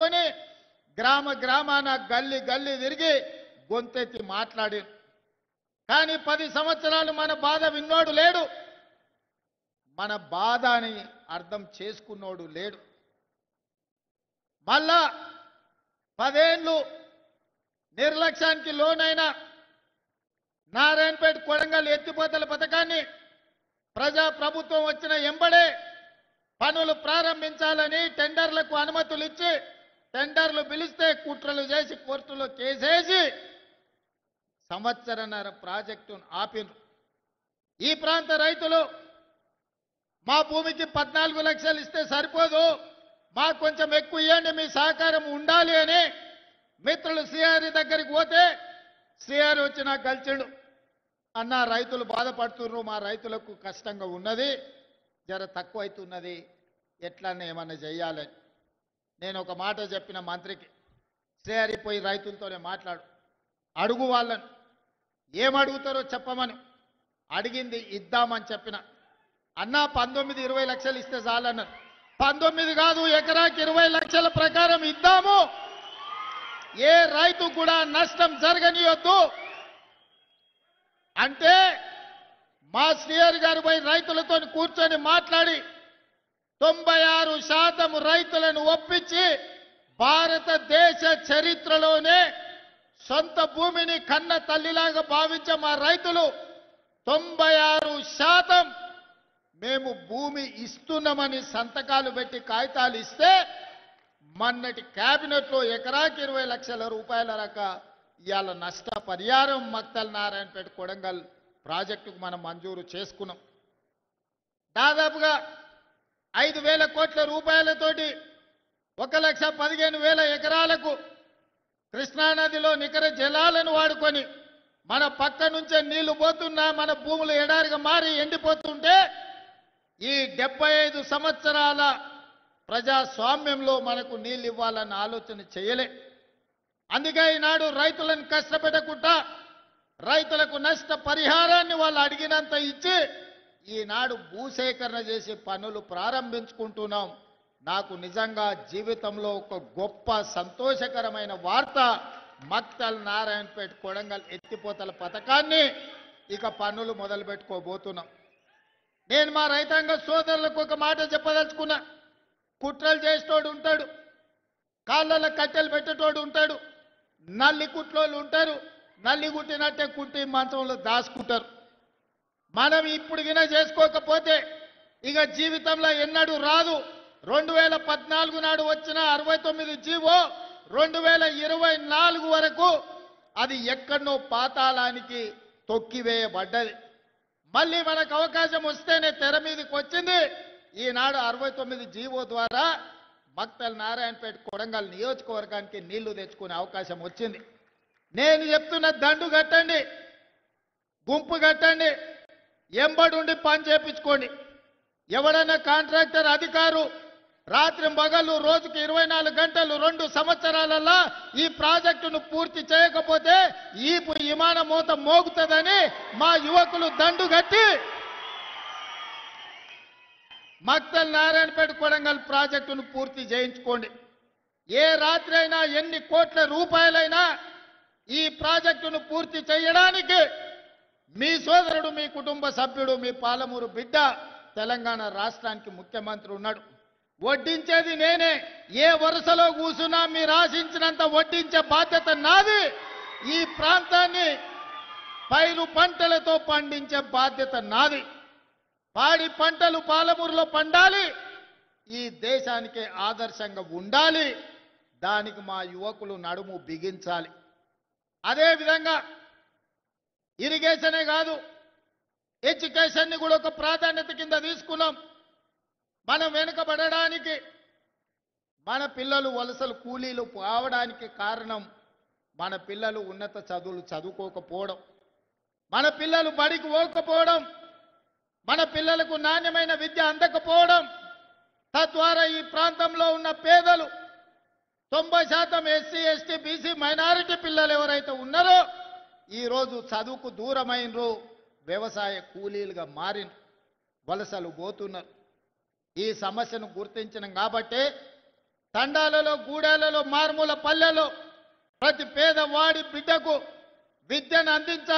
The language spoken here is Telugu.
పట్టుకొని గ్రామ గ్రామాన గల్లీ గల్లీ తిరిగి గొంతెత్తి మాట్లాడి. కానీ 10 సంవత్సరాలు మన బాధ విన్నోడు లేడు, మన బాధని అర్థం చేసుకున్నోడు లేడు. మళ్ళా 10 ఏళ్ళు నిర్లక్ష్యానికి లోనైన నారాయణపేట కొడంగల్ ఎత్తిపోతల పథకాన్ని ప్రజా ప్రభుత్వం వచ్చిన ఎంబడే పనులు ప్రారంభించాలని టెండర్లకు అనుమతులు ఇచ్చి టెండర్లు పిలిస్తే కుట్రలు చేసి కోర్టులో కేసేసి సంవత్సరన్నర ప్రాజెక్టును ఆపిను. ఈ ప్రాంత రైతులు మా భూమికి 14 లక్షలు ఇస్తే సరిపోదు, మాకు కొంచెం ఎక్కువ ఇవ్వండి, మీ సహకారం ఉండాలి అని మిత్రులు సిఆర్ దగ్గరికి పోతే సిఆర్ వచ్చి నాకు కలిసిండు. అన్న రైతులు బాధపడుతున్నారు, మా రైతులకు కష్టంగా ఉన్నది, జర తక్కువ అవుతున్నది, ఎట్లన్నా ఏమన్నా చెయ్యాలని. నేను ఒక మాట చెప్పిన మంత్రికి, సిఆర్ పోయి రైతులతోనే మాట్లాడు, అడుగు వాళ్ళని, ఏమడుగుతారో చెప్పమని. అడిగింది ఇద్దామని చెప్పిన. అన్న 19-20 లక్షలు ఇస్తే చాలన్నారు. 19 కాదు, ఎకరాకి 20 లక్షల ప్రకారం ఇద్దాము, ఏ రైతు కూడా నష్టం జరగనియొద్దు అంటే మా సిఆర్ గారు పోయి రైతులతో కూర్చొని మాట్లాడి 96% రైతులను ఒప్పించి భారతదేశ చరిత్రలోనే సొంత భూమిని కన్న తల్లిలాగా భావించే మా రైతులు 96% మేము భూమి ఇస్తున్నామని సంతకాలు పెట్టి కాగితాలు ఇస్తే మొన్నటి కేబినెట్లో ఎకరాకి 20 లక్షల రూపాయల రక ఇవాళ నష్టపరిహారం మక్తల్ నారాయణపేట కొడంగల్ ప్రాజెక్టుకు మనం మంజూరు చేసుకున్నాం. దాదాపుగా 5,000 కోట్ల రూపాయలతోటి 1,15,000 ఎకరాలకు కృష్ణానదిలో నికర జలాలను వాడుకొని మన పక్క నుంచే నీళ్లు పోతున్నా మన భూములు ఎడారిగా మారి ఎండిపోతుంటే ఈ 75 సంవత్సరాల ప్రజాస్వామ్యంలో మనకు నీళ్ళు ఇవ్వాలన్న ఆలోచన చేయలే. అందుకే ఈనాడు రైతులను కష్టపెట్టకుండా రైతులకు నష్ట పరిహారాన్ని వాళ్ళు అడిగినంత ఇచ్చి ఈనాడు భూసేకరణ చేసి పనులు ప్రారంభించుకుంటున్నాం. నాకు నిజంగా జీవితంలో ఒక గొప్ప సంతోషకరమైన వార్త, మక్తల్ నారాయణపేట కొడంగల్ ఎత్తిపోతల పథకాన్ని ఇక పనులు మొదలు పెట్టుకోబోతున్నాం. నేను మా రైతాంగ సోదరులకు ఒక మాట చెప్పదలుచుకున్నా. కుట్రలు చేసేటోడు ఉంటాడు, కాళ్ళలో కట్టెలు పెట్టేటోడు ఉంటాడు, నల్లి కుట్లోళ్ళు ఉంటారు, నల్లి కుట్టినట్టే కుట్టి మంచంలో దాచుకుంటారు. మనం ఇప్పుడు గిన చేసుకోకపోతే ఇక జీవితంలో ఎన్నడూ రాదు. 2014 నాడు వచ్చిన 69 జీవో 2024 వరకు అది ఎక్కడనో పాతాళానికి తొక్కివేయబడ్డది. మళ్ళీ మనకు అవకాశం వస్తేనే తెర మీదకి వచ్చింది. ఈనాడు 69 జీవో ద్వారా మక్తల్ నారాయణపేట కొడంగల్ నియోజకవర్గానికి నీళ్లు తెచ్చుకునే అవకాశం వచ్చింది. నేను చెప్తున్న దండు కట్టండి, గుంపు కట్టండి, ఎంబడుండి పని చేపించుకోండి. ఎవడన్నా కాంట్రాక్టర్ అధికారు రాత్రి పగలు రోజుకి 24 గంటలు 2 సంవత్సరాలలో ఈ ప్రాజెక్టును పూర్తి చేయకపోతే ఈ విమాన మోత మోగుతుందని మా యువకులు దండు కట్టి మక్తల్ నారాయణపేట కొడంగల్ ప్రాజెక్టును పూర్తి చేయించుకోండి. ఏ రాత్రి అయినా ఎన్ని కోట్ల రూపాయలైనా ఈ ప్రాజెక్టును పూర్తి చేయడానికి మీ సోదరుడు, మీ కుటుంబ సభ్యుడు, మీ పాలమూరు బిడ్డ తెలంగాణ రాష్ట్రానికి ముఖ్యమంత్రి ఉన్నాడు. వడ్డించేది నేనే. ఏ వరుసలో కూసున్నా మీరు ఆశించినంత వడ్డించే బాధ్యత నాది. ఈ ప్రాంతాన్ని పైరు పంటలతో పండించే బాధ్యత నాది. పాడి పంటలు పాలమూరులో పండాలి, ఈ దేశానికి ఆదర్శంగా ఉండాలి. దానికి మా యువకులు నడుము బిగించాలి. అదేవిధంగా ఇరిగేషనే కాదు, ఎడ్యుకేషన్ని కూడా ఒక ప్రాధాన్యత కింద తీసుకున్నాం. మనం వెనుకబడడానికి, మన పిల్లలు వలసలు కూలీలు కావడానికి కారణం మన పిల్లలు ఉన్నత చదువులు చదువుకోకపోవడం, మన పిల్లలు బడికి పోకపోవడం, మన పిల్లలకు నాణ్యమైన విద్య అందకపోవడం. తద్వారా ఈ ప్రాంతంలో ఉన్న పేదలు 90% ఎస్సీ, ఎస్టీ, బీసీ, మైనారిటీ పిల్లలు ఎవరైతే ఉన్నారో ఈరోజు చదువుకు దూరమైనరు, వ్యవసాయ కూలీలుగా మారిన, వలసలు పోతున్నారు. ఈ సమస్యను గుర్తించినాం కాబట్టే తండాలలో గూడాలలో మారుమూల పల్లెలో ప్రతి పేదవాడి బిడ్డకు విద్యను అందించాలి.